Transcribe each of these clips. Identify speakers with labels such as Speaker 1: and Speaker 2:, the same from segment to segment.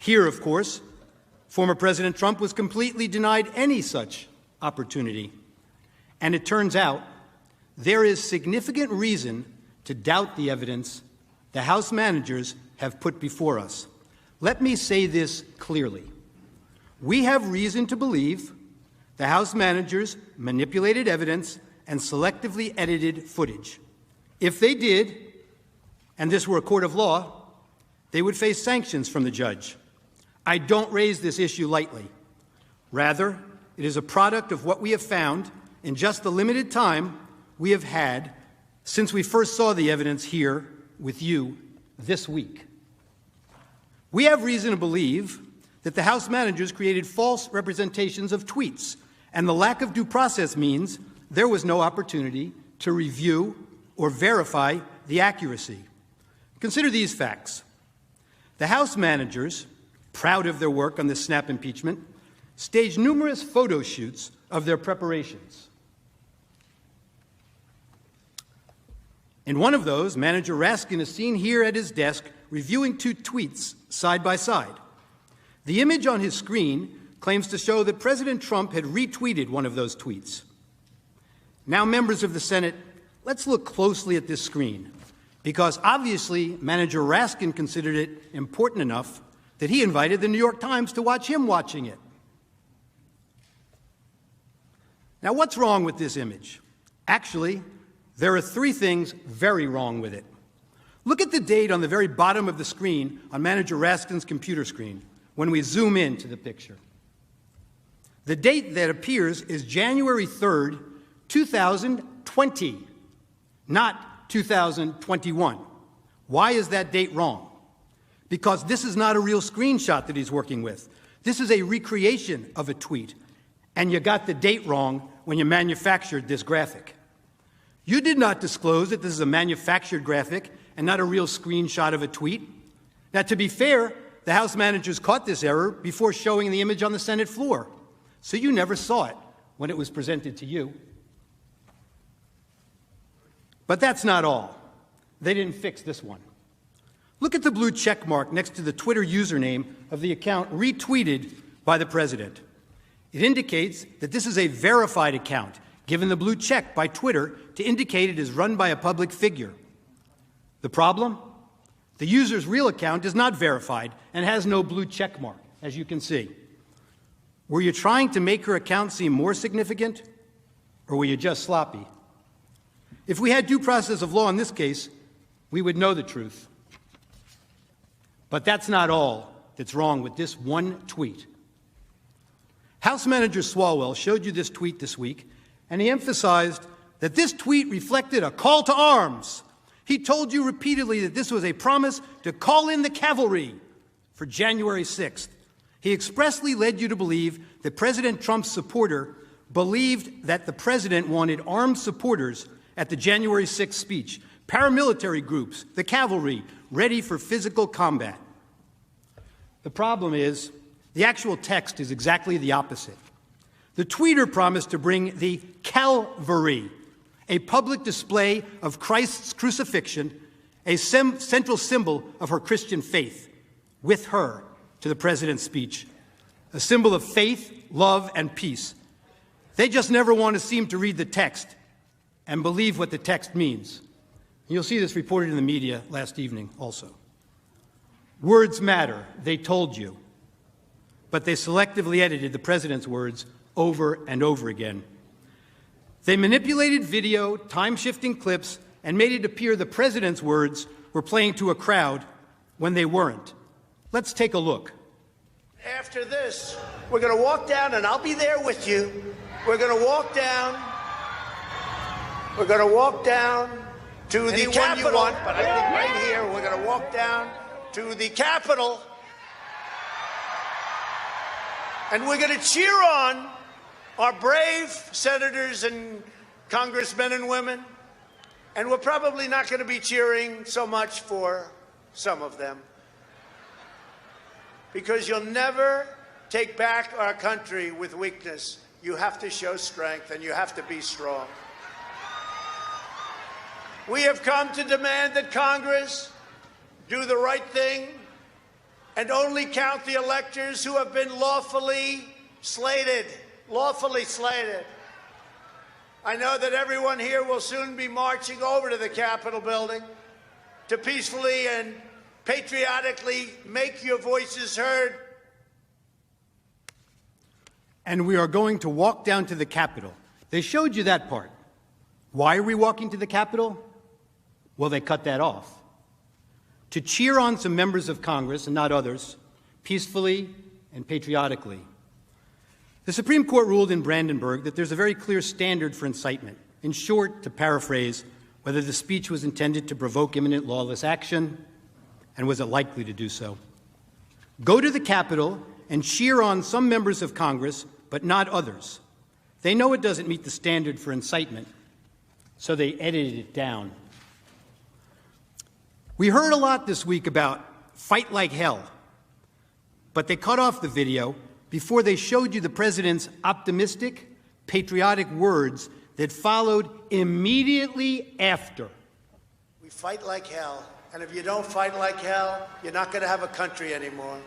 Speaker 1: Here, of course, former President Trump was completely denied any such opportunity. And it turns out there is significant reason to doubt the evidence the House managers have put before us. Let me say this clearly. We have reason to believe the House managers manipulated evidence and selectively edited footage. If they did, and this were a court of law, they would face sanctions from the judge. I don't raise this issue lightly. Rather, it is a product of what we have found in just the limited time we have had since we first saw the evidence here with you this week. We have reason to believe that the House managers created false representations of tweets, and the lack of due process means there was no opportunity to review or verify the accuracy. Consider these facts. The House managers, proud of their work on the snap impeachment, staged numerous photo shoots of their preparations. In one of those, Manager Raskin is seen here at his desk reviewing two tweets side by side. The image on his screen claims to show that President Trump had retweeted one of those tweets. Now, members of the Senate, let's look closely at this screen, because obviously Manager Raskin considered it important enough that he invited the New York Times to watch him watching it. Now, what's wrong with this image? Actually, there are three things very wrong with it. Look at the date on the very bottom of the screen on Manager Raskin's computer screen when we zoom into the picture. The date that appears is January 3rd, 2020, not 2021. Why is that date wrong? Because this is not a real screenshot that he's working with. This is a recreation of a tweet, and you got the date wrong when you manufactured this graphic. You did not disclose that this is a manufactured graphic and not a real screenshot of a tweet. Now, to be fair, the House managers caught this error before showing the image on the Senate floor, so you never saw it when it was presented to you. But that's not all. They didn't fix this one. Look at the blue check mark next to the Twitter username of the account retweeted by the president. It indicates that this is a verified account, given the blue check by Twitter to indicate it is run by a public figure. The problem? The user's real account is not verified and has no blue check mark, as you can see. Were you trying to make her account seem more significant, or were you just sloppy? If we had due process of law in this case, we would know the truth. But that's not all that's wrong with this one tweet. House Manager Swalwell showed you this tweet this week, and he emphasized that this tweet reflected a call to arms. He told you repeatedly that this was a promise to call in the cavalry for January 6th. He expressly led you to believe that President Trump's supporter believed that the president wanted armed supporters at the January 6th speech, paramilitary groups, the cavalry, ready for physical combat. The problem is, the actual text is exactly the opposite. The tweeter promised to bring the Calvary, a public display of Christ's crucifixion, a central symbol of her Christian faith, with her to the president's speech, a symbol of faith, love, and peace. They just never want to seem to read the text and believe what the text means. You'll see this reported in the media last evening also. Words matter, they told you, but they selectively edited the president's words over and over again. They manipulated video, time-shifting clips, and made it appear the president's words were playing to a crowd when they weren't. Let's take a look.
Speaker 2: After this, we're going to walk down, and I'll be there with you. We're going to walk down. We're going to walk down to the Capitol. You want, but I think right here, we're going to walk down to the Capitol, and we're going to cheer on our brave senators and congressmen and women, and we're probably not going to be cheering so much for some of them, because you'll never take back our country with weakness. You have to show strength, and you have to be strong. We have come to demand that Congress do the right thing and only count the electors who have been lawfully slated. Lawfully slated. I know that everyone here will soon be marching over to the Capitol building to peacefully and patriotically make your voices heard.
Speaker 1: And we are going to walk down to the Capitol. They showed you that part. Why are we walking to the Capitol? Well, they cut that off. To cheer on some members of Congress, and not others, peacefully and patriotically. The Supreme Court ruled in Brandenburg that there's a very clear standard for incitement. In short, to paraphrase, whether the speech was intended to provoke imminent lawless action, and was it likely to do so. Go to the Capitol and cheer on some members of Congress, but not others. They know it doesn't meet the standard for incitement, so they edited it down. We heard a lot this week about fight like hell, but they cut off the video before they showed you the president's optimistic, patriotic words that followed immediately after.
Speaker 2: We fight like hell, and if you don't fight like hell, you're not going to have a country anymore.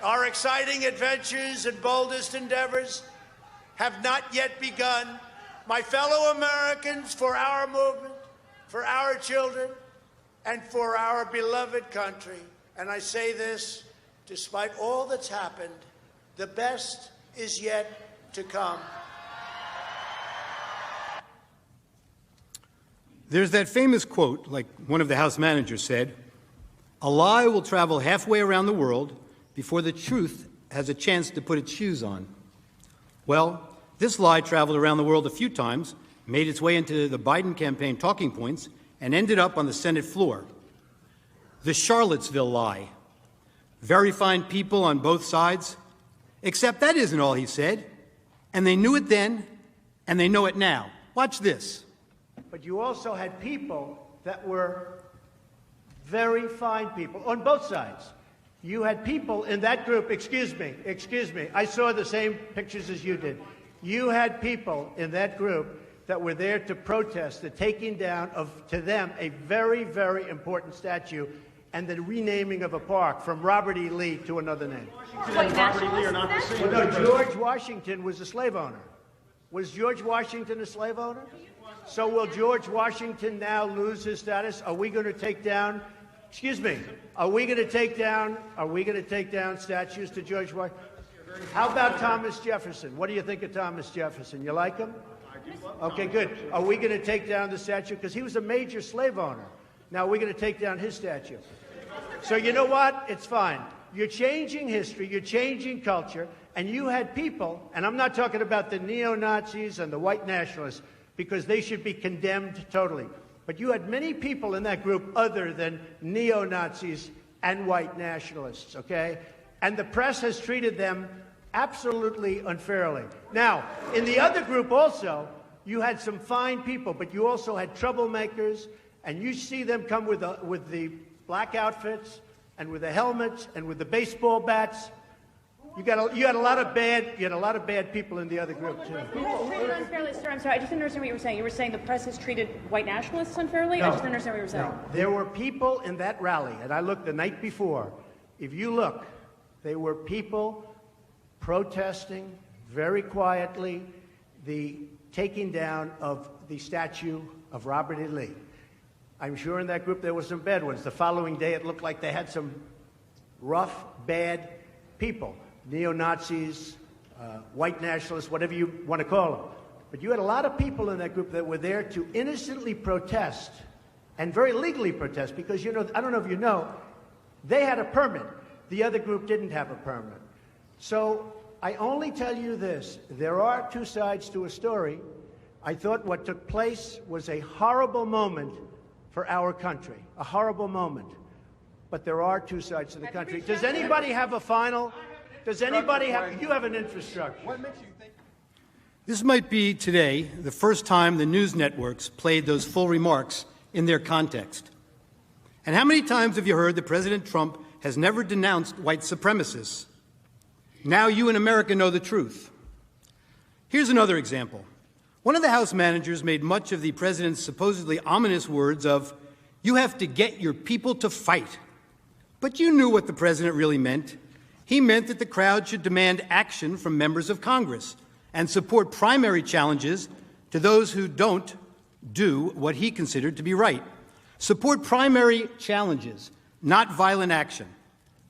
Speaker 2: Our exciting adventures and boldest endeavors have not yet begun. My fellow Americans, for our movement, for our children, and for our beloved country, and I say this despite all that's happened, the best is yet to come.
Speaker 1: There's that famous quote, like one of the House managers said, "A lie will travel halfway around the world before the truth has a chance to put its shoes on." Well, this lie traveled around the world a few times, made its way into the Biden campaign talking points, and ended up on the Senate floor. The Charlottesville lie. Very fine people on both sides, except that isn't all he said. And they knew it then, and they know it now. Watch this.
Speaker 2: But you also had people that were very fine people on both sides. You had people in that group, excuse me, I saw the same pictures as you did. You had people in that group that were there to protest the taking down of, to them, a very, very important statue and the renaming of a park from Robert E. Lee to another name.
Speaker 3: Robert E. Lee are not the same.
Speaker 2: No, George Washington was a slave owner. Was George Washington a slave owner? So will George Washington now lose his status? Are we going to take down, excuse me, are we going to take down statues to George Washington? How about Thomas Jefferson? What do you think of Thomas Jefferson? You like him? Okay, good. Are we going to take down the statue? Because he was a major slave owner. Now, we're going to take down his statue. So you know what? It's fine. You're changing history, you're changing culture, and you had people, and I'm not talking about the neo-Nazis and the white nationalists, because they should be condemned totally. But you had many people in that group other than neo-Nazis and white nationalists, okay? And the press has treated them absolutely unfairly. Now, in the other group also, you had some fine people, but you also had troublemakers, and you see them come with the black outfits and with the helmets and with the baseball bats. You had a lot of bad people in the other group too.
Speaker 3: Who has treated unfairly, sir? I'm sorry, I just didn't understand what you were saying. You were saying the press has treated white nationalists unfairly?
Speaker 2: No,
Speaker 3: I just didn't understand what you were saying.
Speaker 2: No. There were people in that rally, and I looked the night before. If you look, there were people protesting very quietly the taking down of the statue of Robert E. Lee. I'm sure in that group there were some bad ones. The following day it looked like they had some rough, bad people. Neo-Nazis, white nationalists, whatever you want to call them. But you had a lot of people in that group that were there to innocently protest, and very legally protest, because, you know, I don't know if you know, they had a permit. The other group didn't have a permit. So I only tell you this. There are two sides to a story. I thought what took place was a horrible moment for our country, a horrible moment. But there are two sides to the country. Does anybody have a final? Does anybody have? You have an infrastructure.
Speaker 4: What makes you think?
Speaker 1: This might be today the first time the news networks played those full remarks in their context. And how many times have you heard that President Trump has never denounced white supremacists? Now you in America know the truth. Here's another example. One of the House managers made much of the president's supposedly ominous words of, "You have to get your people to fight." But you knew what the president really meant. He meant that the crowd should demand action from members of Congress and support primary challenges to those who don't do what he considered to be right. Support primary challenges, not violent action.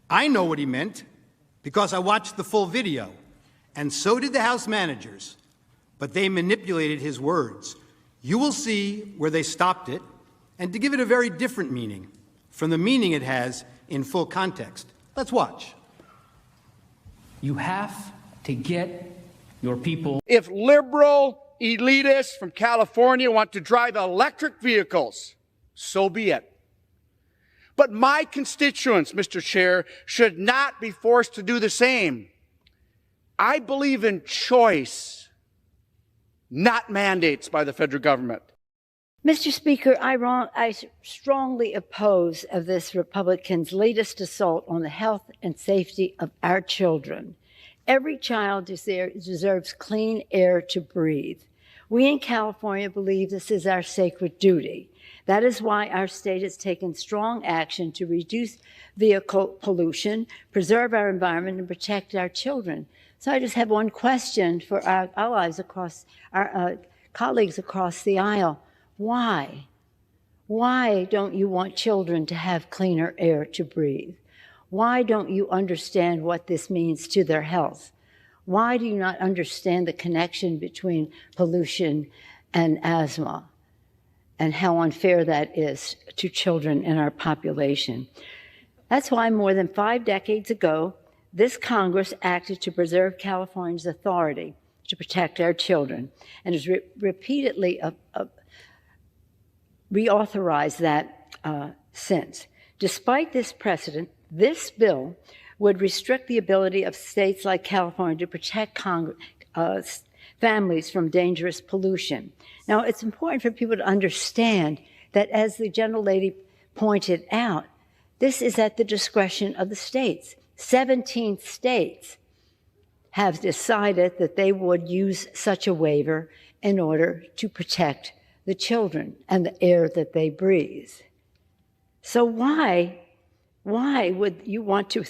Speaker 1: I know what he meant because I watched the full video, and so did the House managers, but they manipulated his words. You will see where they stopped it, and to give it a very different meaning from the meaning it has in full context. Let's watch.
Speaker 4: You have to get your people.
Speaker 5: If liberal elitists from California want to drive electric vehicles, so be it. But my constituents, Mr. Chair, should not be forced to do the same. I believe in choice, not mandates by the federal government.
Speaker 6: Mr. Speaker, I strongly oppose of this Republican's latest assault on the health and safety of our children. Every child deserves clean air to breathe. We in California believe this is our sacred duty. That is why our state has taken strong action to reduce vehicle pollution, preserve our environment, and protect our children. So I just have one question for our allies across, our colleagues across the aisle. Why? Why don't you want children to have cleaner air to breathe? Why don't you understand what this means to their health? Why do you not understand the connection between pollution and asthma and how unfair that is to children in our population? That's why more than 5 decades ago, this Congress acted to preserve California's authority to protect our children and has repeatedly reauthorized that since. Despite this precedent, this bill would restrict the ability of states like California to protect families from dangerous pollution. Now, it's important for people to understand that, as the gentlelady pointed out, this is at the discretion of the states. 17 states have decided that they would use such a waiver in order to protect the children and the air that they breathe. So why would you want to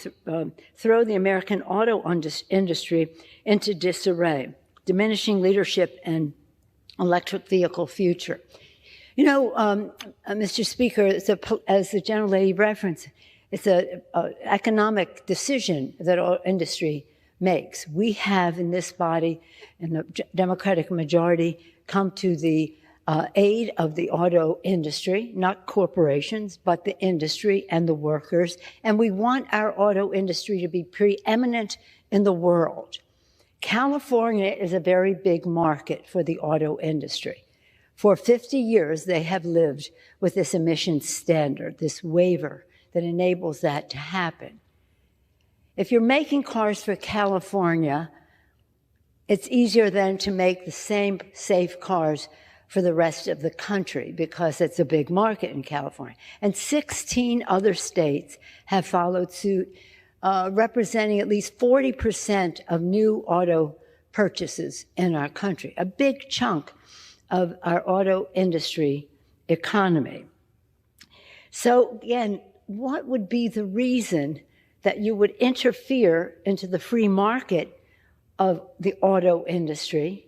Speaker 6: throw the American auto industry into disarray, diminishing leadership and electric vehicle future? You know, Mr. Speaker, as the gentlelady referenced, it's an economic decision that our industry makes. We have in this body, in the Democratic majority, come to the aid of the auto industry, not corporations, but the industry and the workers. And we want our auto industry to be preeminent in the world. California is a very big market for the auto industry. For 50 years, they have lived with this emissions standard, this waiver that enables that to happen. If you're making cars for California, it's easier then to make the same safe cars for the rest of the country because it's a big market in California. And 16 other states have followed suit, representing at least 40% of new auto purchases in our country, a big chunk of our auto industry economy. So again, what would be the reason that you would interfere into the free market of the auto industry,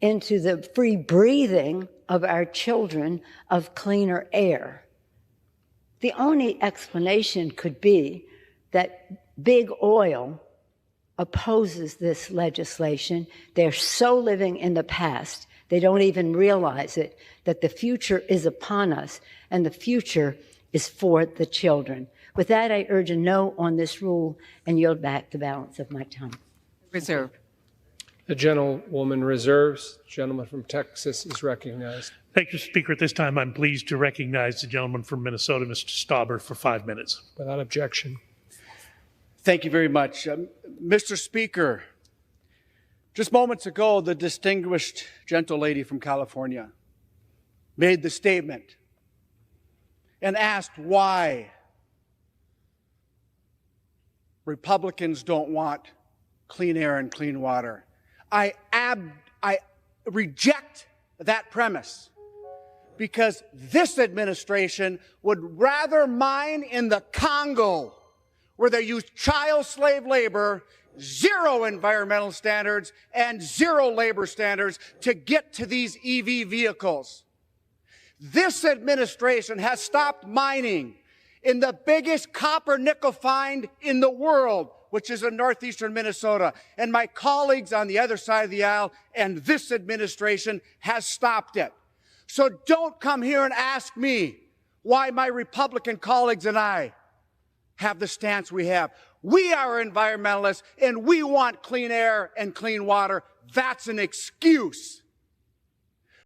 Speaker 6: into the free breathing of our children of cleaner air? The only explanation could be that big oil opposes this legislation. They're so living in the past, they don't even realize it, that the future is upon us, and the future is for the children. With that, I urge a no on this rule and yield back the balance of my time.
Speaker 7: Reserve.
Speaker 8: The gentlewoman reserves. The gentleman from Texas is recognized.
Speaker 9: Thank you, Speaker. At this time, I'm pleased to recognize the gentleman from Minnesota, Mr. Stauber, for 5 minutes.
Speaker 8: Without objection.
Speaker 5: Thank you very much. Mr. Speaker, just moments ago, the distinguished gentlelady from California made the statement and asked why Republicans don't want clean air and clean water. I reject that premise. because this administration would rather mine in the Congo, where they use child slave labor, zero environmental standards, and zero labor standards to get to these EV vehicles. This administration has stopped mining in the biggest copper nickel find in the world, which is in northeastern Minnesota. And my colleagues on the other side of the aisle and this administration has stopped it. So don't come here and ask me why my Republican colleagues and I have the stance we have. We are environmentalists and we want clean air and clean water. That's an excuse.